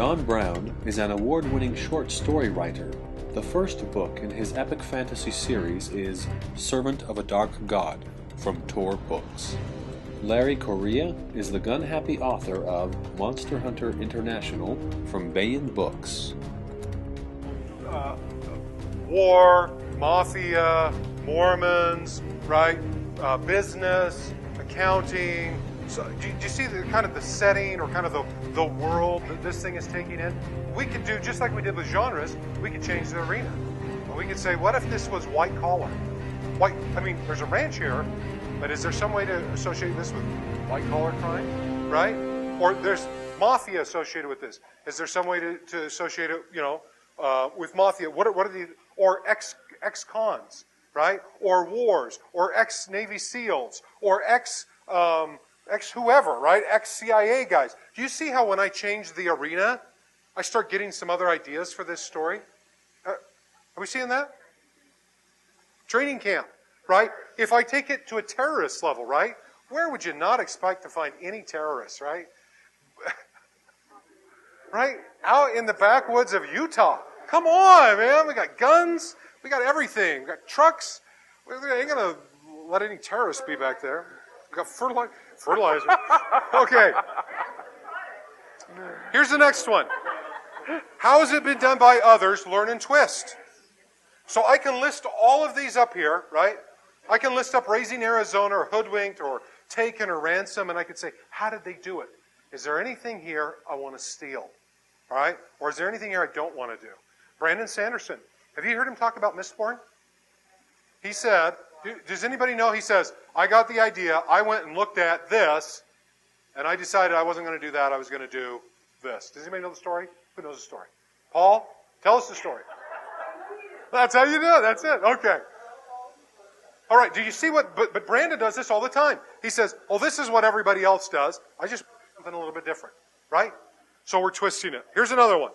John Brown is an award-winning short story writer. The first book in his epic fantasy series is Servant of a Dark God from Tor Books. Larry Correia is the gun-happy author of Monster Hunter International from Bayan Books. War, mafia, Mormons, right? Business, accounting. So, do you see the kind of the setting or kind of the world that this thing is taking in? We could do just like we did with genres. We could change the arena. We could say, what if this was white collar? There's a ranch here, but is there some way to associate this with white collar crime, right? Or there's mafia associated with this. Is there some way to associate it, with mafia? What are the or ex-cons, right? Or wars, or ex-Navy SEALs, or ex-whoever, right? Ex-CIA guys. Do you see how when I change the arena, I start getting some other ideas for this story? Are we seeing that? Training camp, right? If I take it to a terrorist level, right? Where would you not expect to find any terrorists, right? Right? Out in the backwoods of Utah. Come on, man. We got guns. We got everything. We got trucks. We ain't going to let any terrorists be back there. We got fertilizer. Okay. Here's the next one. How has it been done by others? Learn and twist. So I can list all of these up here, right? I can list up Raising Arizona or Hoodwinked or Taken or Ransom, and I could say, how did they do it? Is there anything here I want to steal? All right? Or is there anything here I don't want to do? Brandon Sanderson. Have you heard him talk about Mistborn? He said, does anybody know? He says, I got the idea. I went and looked at this, and I decided I wasn't going to do that. I was going to do this. Does anybody know the story? Who knows the story? Paul, tell us the story. That's how you do it. That's it. Okay. All right. Do you see what? But Brandon does this all the time. He says, "Oh, this is what everybody else does. I just do something a little bit different, right?" So we're twisting it. Here's another one.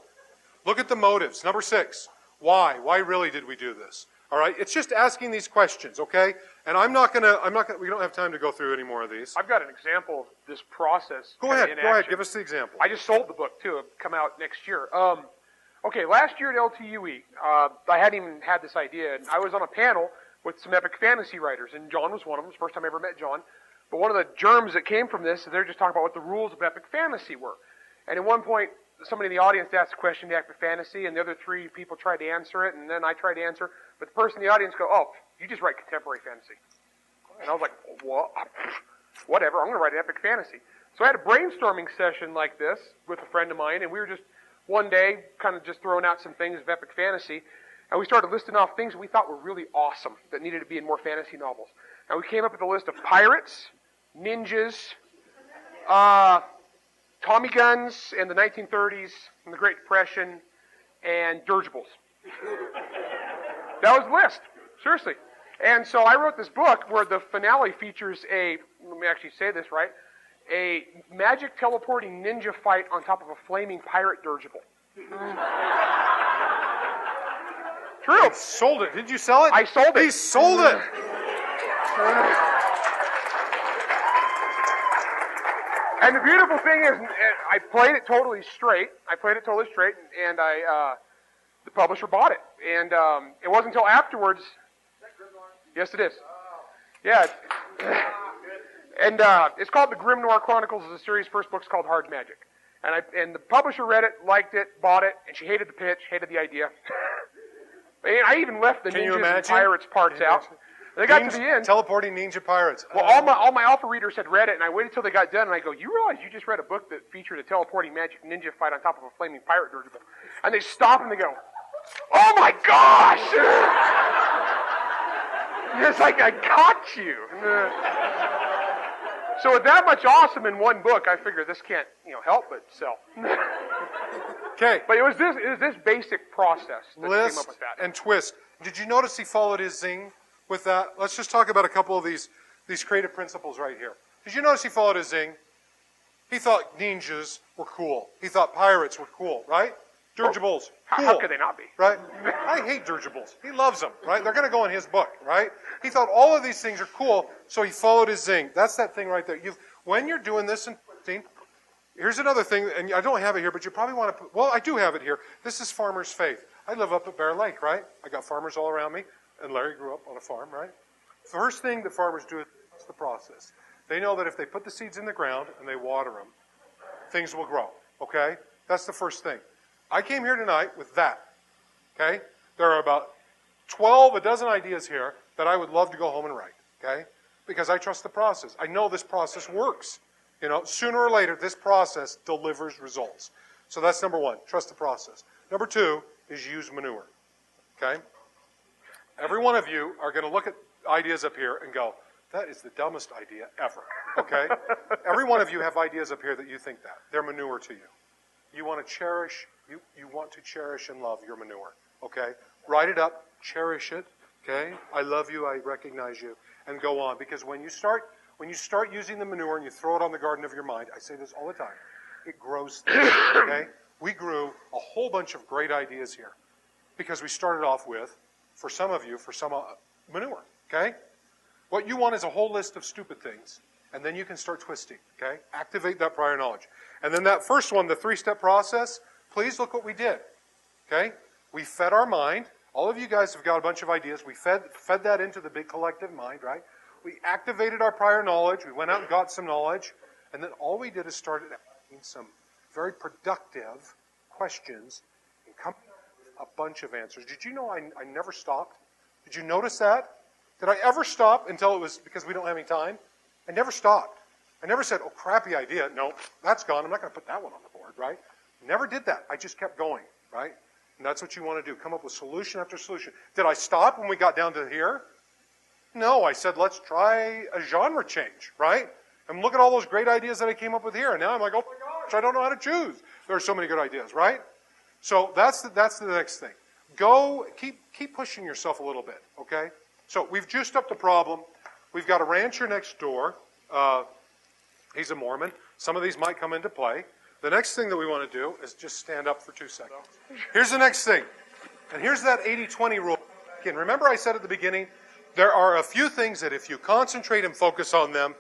Look at the motives. Number 6. Why? Why really did we do this? All right. It's just asking these questions, okay? And we don't have time to go through any more of these. I've got an example of this process. Go ahead. Give us the example. I just sold the book too. It'll come out next year. Okay, last year at LTUE, I hadn't even had this idea. And I was on a panel with some epic fantasy writers, and John was one of them. It was the first time I ever met John. But one of the germs that came from this is they're just talking about what the rules of epic fantasy were. And at one point, somebody in the audience asked a question to epic fantasy, and the other 3 people tried to answer it, and then I tried to answer. But the person in the audience go, "Oh, you just write contemporary fantasy." And I was like, "What? Whatever, I'm going to write epic fantasy." So I had a brainstorming session like this with a friend of mine, and we were just one day kind of just throwing out some things of epic fantasy, and we started listing off things that we thought were really awesome that needed to be in more fantasy novels. And we came up with a list of pirates, ninjas, Tommy guns in the 1930s, in the Great Depression, and dirigibles. That was the list, seriously. And so I wrote this book where the finale features let me actually say this right, a magic teleporting ninja fight on top of a flaming pirate dirigible. True. You sold it. Did you sell it? I sold it. He sold it. And the beautiful thing is, I played it totally straight. And the publisher bought it. And it wasn't until afterwards. Yes, it is. Yeah. And it's called The Grim Noir Chronicles. The series' first book's called Hard Magic. And the publisher read it, liked it, bought it, and she hated the pitch, hated the idea. And I even left the ninjas and pirates parts out. They got to the end. Teleporting ninja pirates. Well, all my alpha readers had read it, and I waited till they got done, and I go, "You realize you just read a book that featured a teleporting magic ninja fight on top of a flaming pirate dirigible?" And they stop and they go, "Oh my gosh!" It's like, I got you. So with that much awesome in one book, I figured this can't, help but sell. Okay. But it was this basic process that came up with that. And twist. Did you notice he followed his zing with that? Let's just talk about a couple of these creative principles right here. Did you notice he followed his zing? He thought ninjas were cool. He thought pirates were cool, right? Dirigibles, cool. How could they not be? Right? I hate dirigibles. He loves them, right? They're going to go in his book, right? He thought all of these things are cool, so he followed his zing. That's that thing right there. When you're doing this in twisting, Here's another thing, and I don't have it here, but you probably want to put, well, I do have it here. This is farmer's faith. I live up at Bear Lake, right? I got farmers all around me, and Larry grew up on a farm, right? First thing that farmers do is trust the process. They know that if they put the seeds in the ground and they water them, things will grow, okay? That's the first thing. I came here tonight with that, okay? There are about a dozen ideas here that I would love to go home and write, okay? Because I trust the process. I know this process works. You know, sooner or later, this process delivers results. So that's number one, trust the process. Number two is use manure, okay? Every one of you are going to look at ideas up here and go, that is the dumbest idea ever, okay? Every one of you have ideas up here that you think that. They're manure to you. You want to cherish, you want to cherish and love your manure, okay? Write it up, cherish it, okay? I love you, I recognize you, and go on. Because when you start using the manure and you throw it on the garden of your mind, I say this all the time, it grows things, okay? We grew a whole bunch of great ideas here because we started off with, for some of you, manure, okay? What you want is a whole list of stupid things, and then you can start twisting, okay? Activate that prior knowledge. And then that first one, the three-step process, please look what we did, okay? We fed our mind. All of you guys have got a bunch of ideas. We fed that into the big collective mind, right? We activated our prior knowledge. We went out and got some knowledge. And then all we did is started asking some very productive questions and coming up with a bunch of answers. Did you know I never stopped? Did you notice that? Did I ever stop until it was because we don't have any time? I never stopped. I never said, oh, crappy idea. No, that's gone. I'm not going to put that one on the board, right? Never did that. I just kept going, right? And that's what you want to do. Come up with solution after solution. Did I stop when we got down to here? No, I said, let's try a genre change, right? And look at all those great ideas that I came up with here. And now I'm like, oh my gosh, I don't know how to choose. There are so many good ideas, right? So that's the next thing. Go, keep pushing yourself a little bit, okay? So we've juiced up the problem. We've got a rancher next door. He's a Mormon. Some of these might come into play. The next thing that we want to do is just stand up for 2 seconds. Here's the next thing. And here's that 80-20 rule. Again, remember I said at the beginning, there are a few things that if you concentrate and focus on them,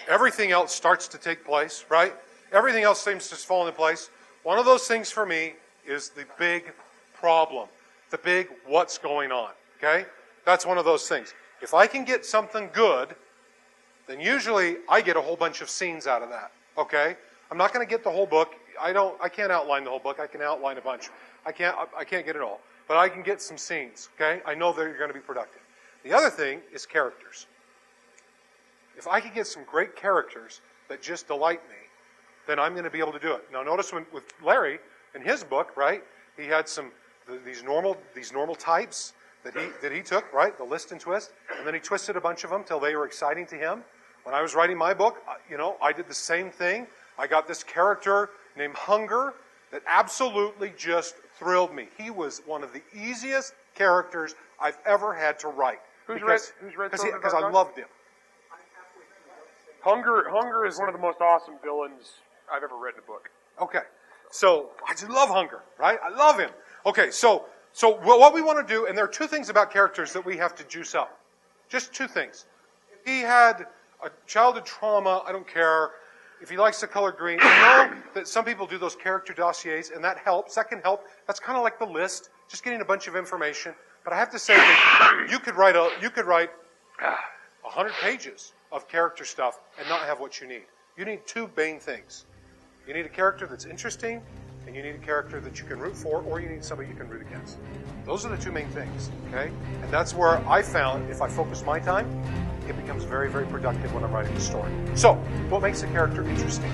everything else starts to take place, right? Everything else seems to fall into place. One of those things for me is the big problem, the big what's going on, okay? That's one of those things. If I can get something good, then usually I get a whole bunch of scenes out of that, okay? I'm not going to get the whole book. I can't outline the whole book. I can outline a bunch. I can't get it all. But I can get some scenes, okay? I know they're going to be productive. The other thing is characters. If I can get some great characters that just delight me, then I'm going to be able to do it. Now notice with Larry, in his book, right, he had these normal types that he took, right, the list and twist, and then he twisted a bunch of them till they were exciting to him. When I was writing my book, I did the same thing. I got this character named Hunger that absolutely just thrilled me. He was one of the easiest characters I've ever had to write. Who's read Because I loved him. Hunger is one of the most awesome villains I've ever read in a book. Okay. So, I just love Hunger, right? I love him. Okay, so what we want to do, and there are two things about characters that we have to juice up. Just two things. If he had a childhood trauma, I don't care. If he likes the color green, I know that some people do those character dossiers, and that helps. That can help. That's kind of like the list, just getting a bunch of information. But I have to say that you could write 100 pages of character stuff and not have what you need. You need two main things. You need a character that's interesting, and you need a character that you can root for, or you need somebody you can root against. Those are the two main things, okay? And that's where I found if I focus my time, it becomes very, very productive when I'm writing a story. So, what makes a character interesting?